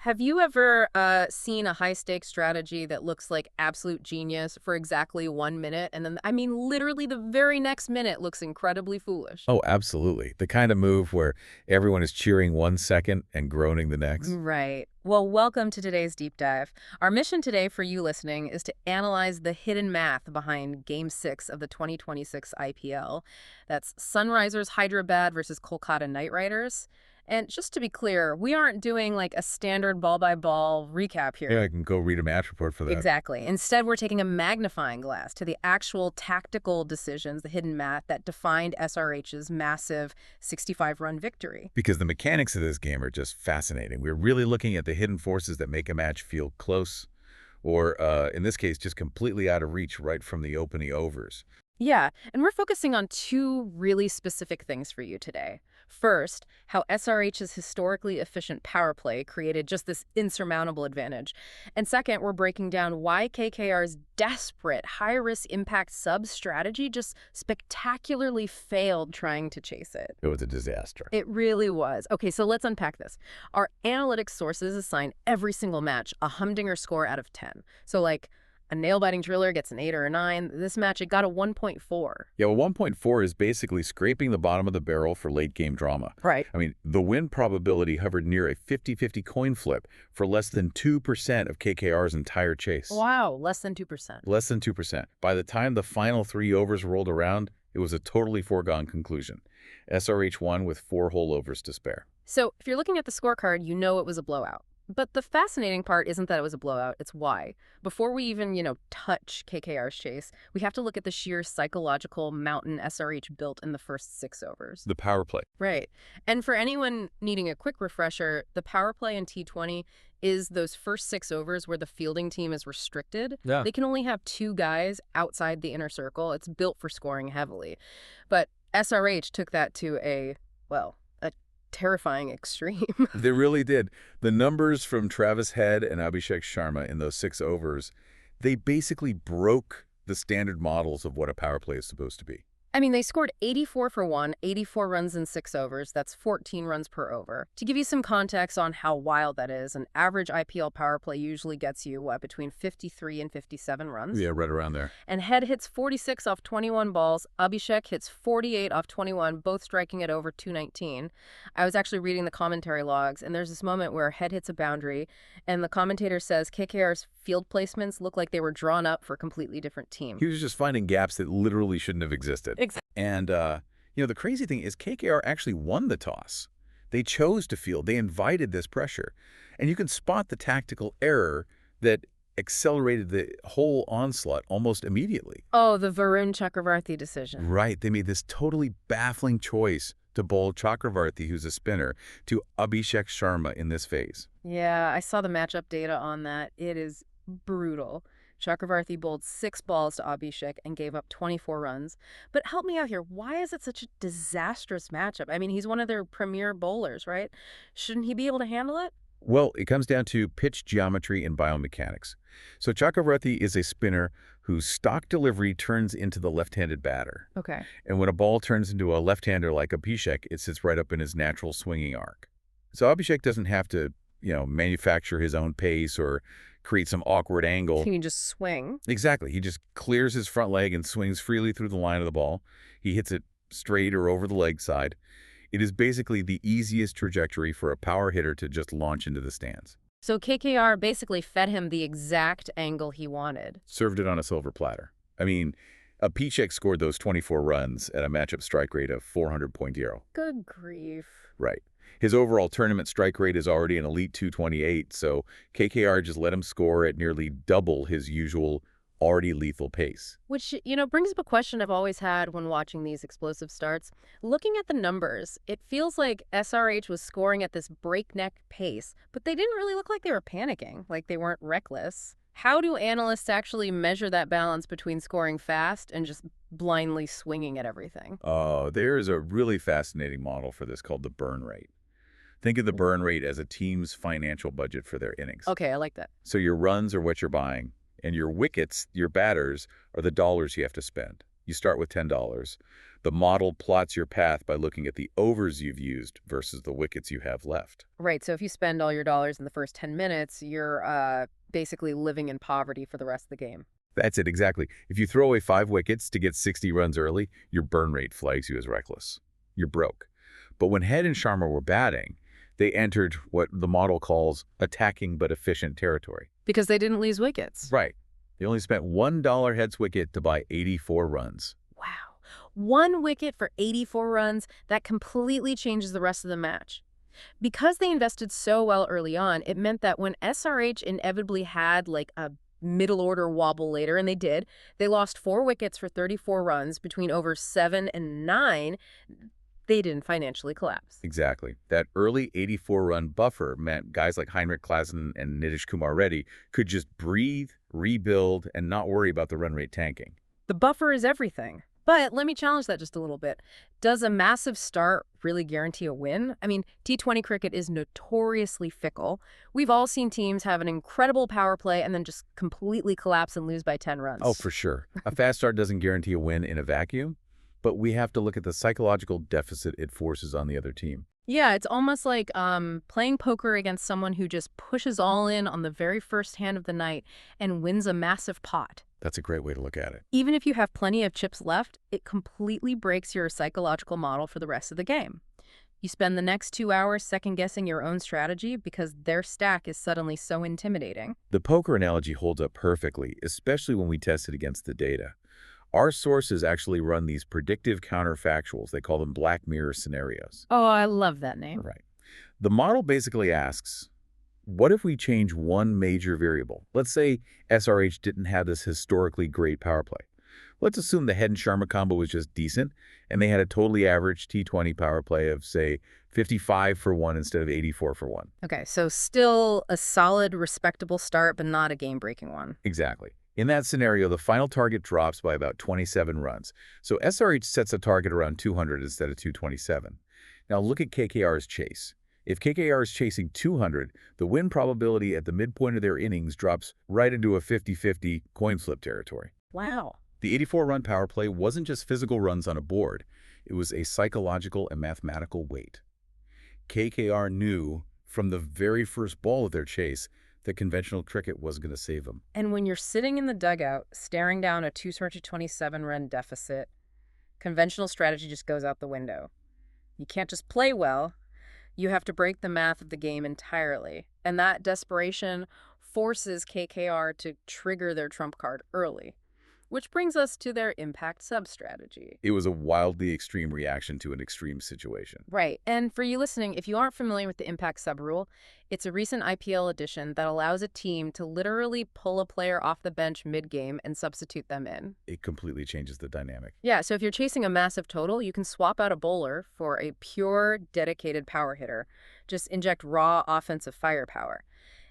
Have you ever seen a high-stakes strategy that looks like absolute genius for exactly 1 minute, and then, I mean, literally the very next minute looks incredibly foolish? Oh, absolutely. The kind of move where everyone is cheering 1 second and groaning the next. Right. Well, welcome to today's deep dive. Our mission today for you listening is to analyze the hidden math behind Game 6 of the 2026 IPL. That's Sunrisers Hyderabad versus Kolkata Knight Riders. And just to be clear, we aren't doing like a standard ball-by-ball recap Yeah, here. I can go read a match report for that. Exactly. Instead, we're taking a magnifying glass to the actual tactical decisions, the hidden math that defined SRH's massive 65-run victory. Because the mechanics of this game are just fascinating. We're really looking at the hidden forces that make a match feel close, or in this case, just completely out of reach right from the opening overs. Yeah, and we're focusing on two really specific things for you today. First, how SRH's historically efficient power play created just this insurmountable advantage. And second, we're breaking down why KKR's desperate high-risk impact sub strategy just spectacularly failed trying to chase it. It was a disaster. It really was. Okay, so let's unpack this. Our analytics sources assign every single match a Humdinger score out of 10. So like a nail-biting driller gets an 8 or a 9. This match, it got a 1.4. Yeah, well, 1.4 is basically scraping the bottom of the barrel for late-game drama. Right. I mean, the win probability hovered near a 50-50 coin flip for less than 2% of KKR's entire chase. Wow, less than 2%. Less than 2%. By the time the final 3 overs rolled around, it was a totally foregone conclusion. SRH won with 4 whole overs to spare. So if you're looking at the scorecard, you know it was a blowout. But the fascinating part isn't that it was a blowout, it's why. Before we even, touch KKR's chase, we have to look at the sheer psychological mountain SRH built in the first 6 overs. The power play. Right. And for anyone needing a quick refresher, the power play in T20 is those first 6 overs where the fielding team is restricted. Yeah. They can only have 2 guys outside the inner circle. It's built for scoring heavily. But SRH took that to a terrifying extreme. They really did. The numbers from Travis Head and Abhishek Sharma in those 6 overs, they basically broke the standard models of what a power play is supposed to be. I mean, they scored 84 for 1, 84 runs in 6 overs. That's 14 runs per over. To give you some context on how wild that is, an average IPL power play usually gets you, between 53 and 57 runs? Yeah, right around there. And Head hits 46 off 21 balls. Abhishek hits 48 off 21, both striking at over 219. I was actually reading the commentary logs, and there's this moment where Head hits a boundary, and the commentator says KKR's field placements look like they were drawn up for a completely different team. He was just finding gaps that literally shouldn't have existed. Exactly. And, the crazy thing is KKR actually won the toss. They chose to field. They invited this pressure. And you can spot the tactical error that accelerated the whole onslaught almost immediately. Oh, the Varun Chakravarti decision. Right. They made this totally baffling choice to bowl Chakravarti, who's a spinner, to Abhishek Sharma in this phase. Yeah, I saw the matchup data on that. It is brutal. Chakravarti bowled 6 balls to Abhishek and gave up 24 runs. But help me out here. Why is it such a disastrous matchup? I mean, he's one of their premier bowlers, right? Shouldn't he be able to handle it? Well, it comes down to pitch geometry and biomechanics. So Chakravarti is a spinner whose stock delivery turns into the left-handed batter. Okay. And when a ball turns into a left-hander like Abhishek, it sits right up in his natural swinging arc. So Abhishek doesn't have to, manufacture his own pace or create some awkward angle. He can just swing. Exactly. He just clears his front leg and swings freely through the line of the ball. He hits it straight or over the leg side. It is basically the easiest trajectory for a power hitter to just launch into the stands. So KKR basically fed him the exact angle he wanted. Served it on a silver platter. I mean, Abhishek scored those 24 runs at a matchup strike rate of 400.0. Good grief. Right. His overall tournament strike rate is already an elite 228, so KKR just let him score at nearly double his usual already lethal pace. Which, brings up a question I've always had when watching these explosive starts. Looking at the numbers, it feels like SRH was scoring at this breakneck pace, but they didn't really look like they were panicking, like they weren't reckless. How do analysts actually measure that balance between scoring fast and just blindly swinging at everything? There is a really fascinating model for this called the burn rate. Think of the burn rate as a team's financial budget for their innings. Okay, I like that. So your runs are what you're buying, and your wickets, your batters, are the dollars you have to spend. You start with $10. The model plots your path by looking at the overs you've used versus the wickets you have left. Right, so if you spend all your dollars in the first 10 minutes, you're basically living in poverty for the rest of the game. That's it, exactly. If you throw away 5 wickets to get 60 runs early, your burn rate flags you as reckless. You're broke. But when Head and Sharma were batting, they entered what the model calls attacking but efficient territory. Because they didn't lose wickets. Right. They only spent $1 Head's wicket to buy 84 runs. Wow. 1 wicket for 84 runs, that completely changes the rest of the match. Because they invested so well early on, it meant that when SRH inevitably had like a middle order wobble later, and they did, they lost 4 wickets for 34 runs between overs 7 and 9. They didn't financially collapse. Exactly. That early 84-run buffer meant guys like Heinrich Klaasen and Nitish Kumar Reddy could just breathe, rebuild, and not worry about the run rate tanking. The buffer is everything. But let me challenge that just a little bit. Does a massive start really guarantee a win? I mean, T20 cricket is notoriously fickle. We've all seen teams have an incredible power play and then just completely collapse and lose by 10 runs. Oh, for sure. A fast start doesn't guarantee a win in a vacuum, but we have to look at the psychological deficit it forces on the other team. Yeah, it's almost like playing poker against someone who just pushes all in on the very first hand of the night and wins a massive pot. That's a great way to look at it. Even if you have plenty of chips left, it completely breaks your psychological model for the rest of the game. You spend the next 2 hours second-guessing your own strategy because their stack is suddenly so intimidating. The poker analogy holds up perfectly, especially when we test it against the data. Our sources actually run these predictive counterfactuals. They call them Black Mirror scenarios. Oh, I love that name. Right. The model basically asks, what if we change one major variable? Let's say SRH didn't have this historically great power play. Let's assume the Head and Sharma combo was just decent, and they had a totally average T20 power play of, say, 55 for 1 instead of 84 for 1. Okay, so still a solid, respectable start, but not a game-breaking one. Exactly. In that scenario, the final target drops by about 27 runs. So SRH sets a target around 200 instead of 227. Now look at KKR's chase. If KKR is chasing 200, the win probability at the midpoint of their innings drops right into a 50-50 coin flip territory. Wow. The 84-run power play wasn't just physical runs on a board. It was a psychological and mathematical weight. KKR knew from the very first ball of their chase that conventional cricket wasn't going to save them. And when you're sitting in the dugout, staring down a 227-run deficit, conventional strategy just goes out the window. You can't just play well. You have to break the math of the game entirely. And that desperation forces KKR to trigger their trump card early, which brings us to their impact sub strategy. It was a wildly extreme reaction to an extreme situation. Right. And for you listening, if you aren't familiar with the impact sub rule, it's a recent IPL addition that allows a team to literally pull a player off the bench mid-game and substitute them in. It completely changes the dynamic. Yeah, so if you're chasing a massive total, you can swap out a bowler for a pure, dedicated power hitter. Just inject raw offensive firepower.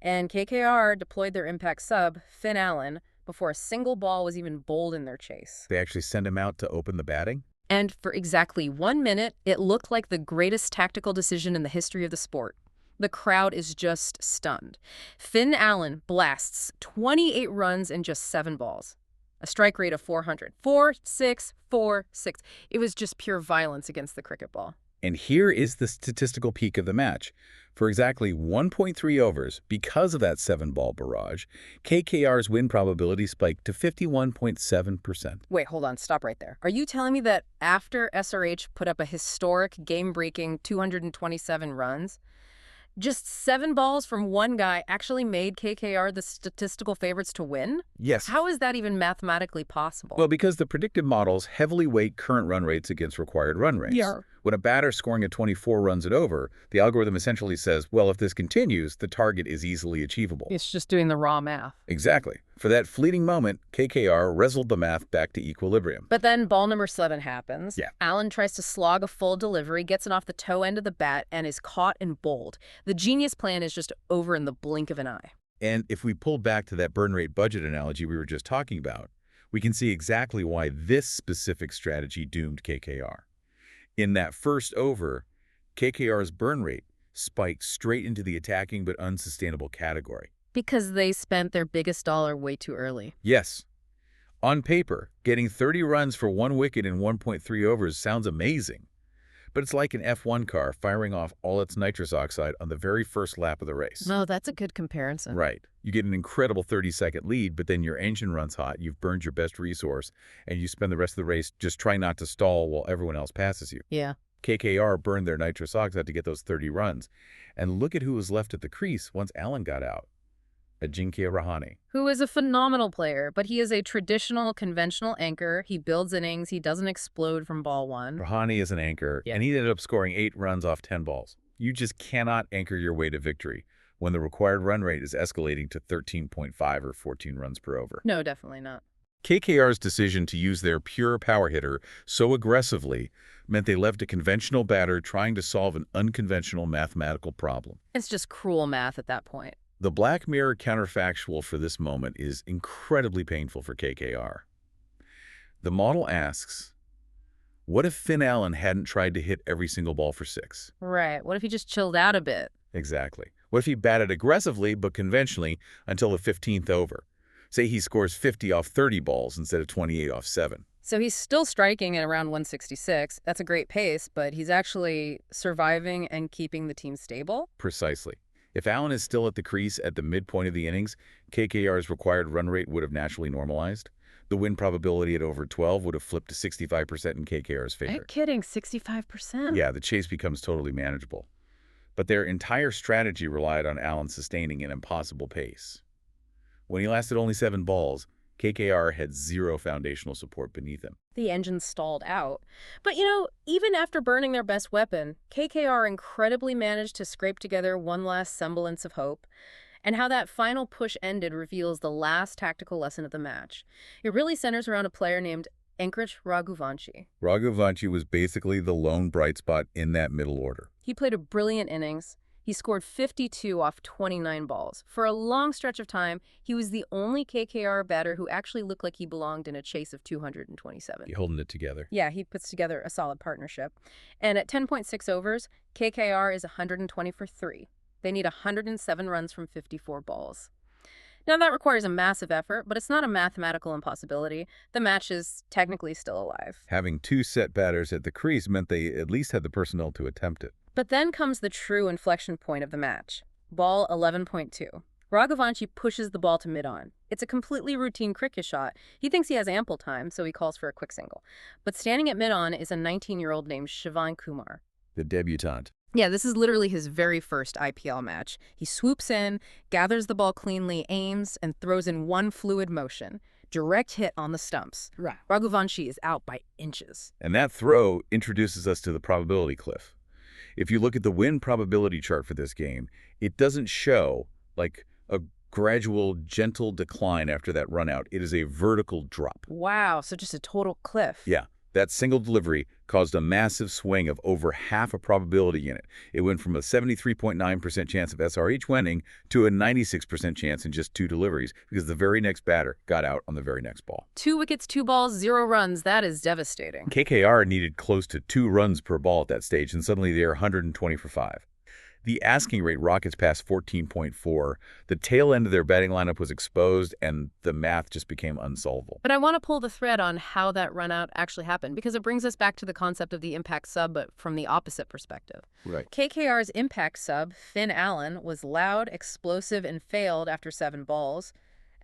And KKR deployed their impact sub, Finn Allen, before a single ball was even bowled in their chase. They actually sent him out to open the batting? And for exactly 1 minute, it looked like the greatest tactical decision in the history of the sport. The crowd is just stunned. Finn Allen blasts 28 runs in just 7 balls. A strike rate of 400. 4-6, 4-6. It was just pure violence against the cricket ball. And here is the statistical peak of the match. For exactly 1.3 overs, because of that 7-ball barrage, KKR's win probability spiked to 51.7%. Wait, hold on. Stop right there. Are you telling me that after SRH put up a historic, game-breaking 227 runs, just 7 balls from one guy actually made KKR the statistical favorites to win? Yes. How is that even mathematically possible? Well, because the predictive models heavily weight current run rates against required run rates. Yeah. When a batter scoring at 24 runs and over, the algorithm essentially says, well, if this continues, the target is easily achievable. It's just doing the raw math. Exactly. For that fleeting moment, KKR wrestled the math back to equilibrium. But then ball number 7 happens. Yeah. Allen tries to slog a full delivery, gets it off the toe end of the bat, and is caught and bowled. The genius plan is just over in the blink of an eye. And if we pull back to that burn rate budget analogy we were just talking about, we can see exactly why this specific strategy doomed KKR. In that first over, KKR's burn rate spiked straight into the attacking but unsustainable category. Because they spent their biggest dollar way too early. Yes. On paper, getting 30 runs for 1 wicket in 1.3 overs sounds amazing. But it's like an F1 car firing off all its nitrous oxide on the very first lap of the race. No, that's a good comparison. Right. You get an incredible 30-second lead, but then your engine runs hot, you've burned your best resource, and you spend the rest of the race just trying not to stall while everyone else passes you. Yeah. KKR burned their nitrous oxide to get those 30 runs. And look at who was left at the crease once Allen got out. Ajinkya Rahane. Who is a phenomenal player, but he is a traditional, conventional anchor. He builds innings. He doesn't explode from ball one. Rahane is an anchor, and he ended up scoring 8 runs off 10 balls. You just cannot anchor your way to victory when the required run rate is escalating to 13.5 or 14 runs per over. No, definitely not. KKR's decision to use their pure power hitter so aggressively meant they left a conventional batter trying to solve an unconventional mathematical problem. It's just cruel math at that point. The Black Mirror counterfactual for this moment is incredibly painful for KKR. The model asks, what if Finn Allen hadn't tried to hit every single ball for 6? Right. What if he just chilled out a bit? Exactly. What if he batted aggressively but conventionally until the 15th over? Say he scores 50 off 30 balls instead of 28 off 7. So he's still striking at around 166. That's a great pace, but he's actually surviving and keeping the team stable? Precisely. If Allen is still at the crease at the midpoint of the innings, KKR's required run rate would have naturally normalized. The win probability at over 12 would have flipped to 65% in KKR's favor. Are you kidding? 65%? Yeah, the chase becomes totally manageable. But their entire strategy relied on Allen sustaining an impossible pace. When he lasted only 7 balls, KKR had 0 foundational support beneath him. The engine stalled out. But, even after burning their best weapon, KKR incredibly managed to scrape together one last semblance of hope. And how that final push ended reveals the last tactical lesson of the match. It really centers around a player named Ankrich Raghuvanshi. Raghuvanshi was basically the lone bright spot in that middle order. He played a brilliant innings. He scored 52 off 29 balls. For a long stretch of time, he was the only KKR batter who actually looked like he belonged in a chase of 227. You're holding it together. Yeah, he puts together a solid partnership. And at 10.6 overs, KKR is 120 for 3. They need 107 runs from 54 balls. Now, that requires a massive effort, but it's not a mathematical impossibility. The match is technically still alive. Having 2 set batters at the crease meant they at least had the personnel to attempt it. But then comes the true inflection point of the match. Ball 11.2. Raghuvanshi pushes the ball to mid-on. It's a completely routine cricket shot. He thinks he has ample time, so he calls for a quick single. But standing at mid-on is a 19-year-old named Shivan Kumar. The debutante. Yeah, this is literally his very first IPL match. He swoops in, gathers the ball cleanly, aims, and throws in one fluid motion. Direct hit on the stumps. Right. Raghuvanshi is out by inches. And that throw introduces us to the probability cliff. If you look at the win probability chart for this game, it doesn't show like a gradual, gentle decline after that run out. It is a vertical drop. Wow, so just a total cliff. Yeah, that single delivery caused a massive swing of over half a probability unit. It went from a 73.9% chance of SRH winning to a 96% chance in just 2 deliveries because the very next batter got out on the very next ball. 2 wickets, 2 balls, 0 runs. That is devastating. KKR needed close to 2 runs per ball at that stage, and suddenly they are 120 for 5. The asking rate rockets past 14.4. The tail end of their batting lineup was exposed, and the math just became unsolvable. But I want to pull the thread on how that run out actually happened, because it brings us back to the concept of the impact sub, but from the opposite perspective. Right. KKR's impact sub, Finn Allen, was loud, explosive, and failed after 7 balls.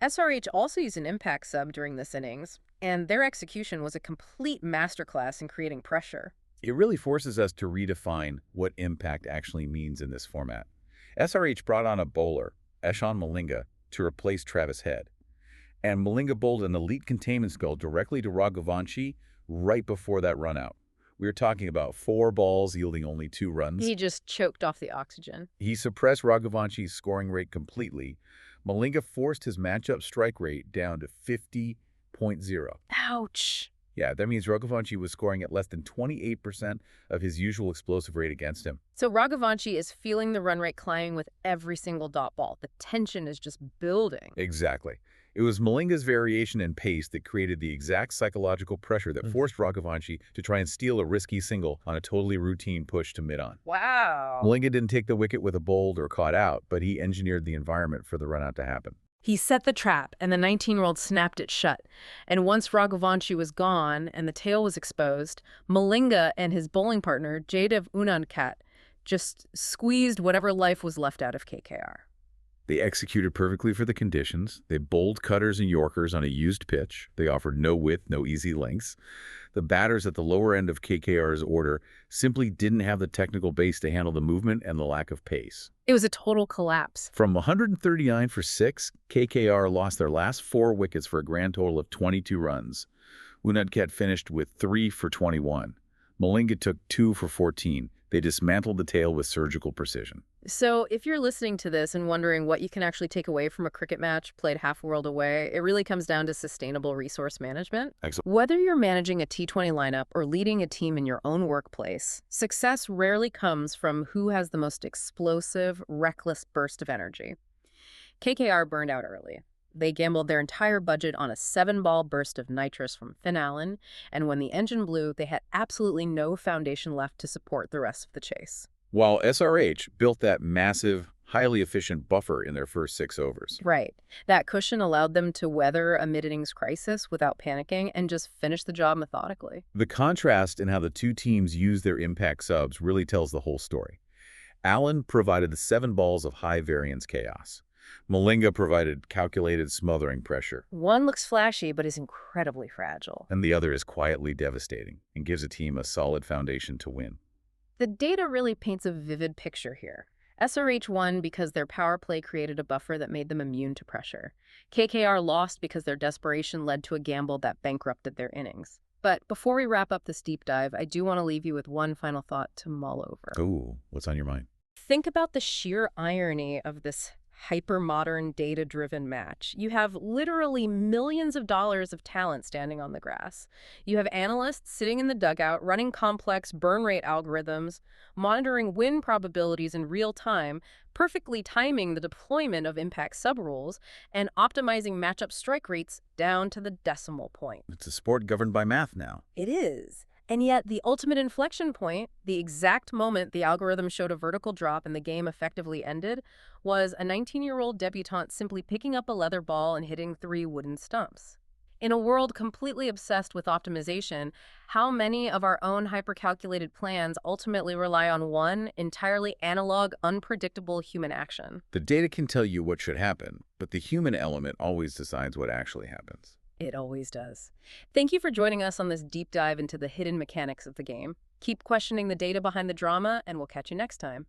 SRH also used an impact sub during this innings, and their execution was a complete masterclass in creating pressure. It really forces us to redefine what impact actually means in this format. SRH brought on a bowler, Eshan Malinga, to replace Travis Head. And Malinga bowled an elite containment spell directly to Raghuvanshi right before that run out. We were talking about 4 balls yielding only 2 runs. He just choked off the oxygen. He suppressed Raghuvanshi's scoring rate completely. Malinga forced his matchup strike rate down to 50.0. Ouch. Yeah, that means Raghuvanshi was scoring at less than 28% of his usual explosive rate against him. So Raghuvanshi is feeling the run rate climbing with every single dot ball. The tension is just building. Exactly. It was Malinga's variation in pace that created the exact psychological pressure that forced Raghuvanshi to try and steal a risky single on a totally routine push to mid-on. Wow. Malinga didn't take the wicket with a bowled or caught out, but he engineered the environment for the run-out to happen. He set the trap, and the 19-year-old snapped it shut. And once Raghuvanshi was gone and the tail was exposed, Malinga and his bowling partner, Jadav Unadkat, just squeezed whatever life was left out of KKR. They executed perfectly for the conditions. They bowled cutters and yorkers on a used pitch. They offered no width, no easy lengths. The batters at the lower end of KKR's order simply didn't have the technical base to handle the movement and the lack of pace. It was a total collapse. From 139 for 6, KKR lost their last 4 wickets for a grand total of 22 runs. Unadkat finished with 3 for 21. Malinga took 2 for 14. They dismantled the tail with surgical precision. So if you're listening to this and wondering what you can actually take away from a cricket match played half a world away, it really comes down to sustainable resource management. Excellent. Whether you're managing a T20 lineup or leading a team in your own workplace, success rarely comes from who has the most explosive, reckless burst of energy. KKR burned out early. They gambled their entire budget on a 7-ball burst of nitrous from Finn Allen, and when the engine blew, they had absolutely no foundation left to support the rest of the chase. While SRH built that massive, highly efficient buffer in their first 6 overs. Right. That cushion allowed them to weather a mid-innings crisis without panicking and just finish the job methodically. The contrast in how the two teams used their impact subs really tells the whole story. Allen provided the 7 balls of high-variance chaos. Malinga provided calculated smothering pressure. One looks flashy but is incredibly fragile. And the other is quietly devastating and gives a team a solid foundation to win. The data really paints a vivid picture here. SRH won because their power play created a buffer that made them immune to pressure. KKR lost because their desperation led to a gamble that bankrupted their innings. But before we wrap up this deep dive, I do want to leave you with one final thought to mull over. Ooh, what's on your mind? Think about the sheer irony of this hyper-modern, data-driven match. You have literally millions of dollars of talent standing on the grass. You have analysts sitting in the dugout, running complex burn rate algorithms, monitoring win probabilities in real time, perfectly timing the deployment of impact sub-rules, and optimizing matchup strike rates down to the decimal point. It's a sport governed by math now. It is. And yet, the ultimate inflection point, the exact moment the algorithm showed a vertical drop and the game effectively ended, was a 19-year-old debutante simply picking up a leather ball and hitting 3 wooden stumps. In a world completely obsessed with optimization, how many of our own hyper-calculated plans ultimately rely on one entirely analog, unpredictable human action? The data can tell you what should happen, but the human element always decides what actually happens. It always does. Thank you for joining us on this deep dive into the hidden mechanics of the game. Keep questioning the data behind the drama, and we'll catch you next time.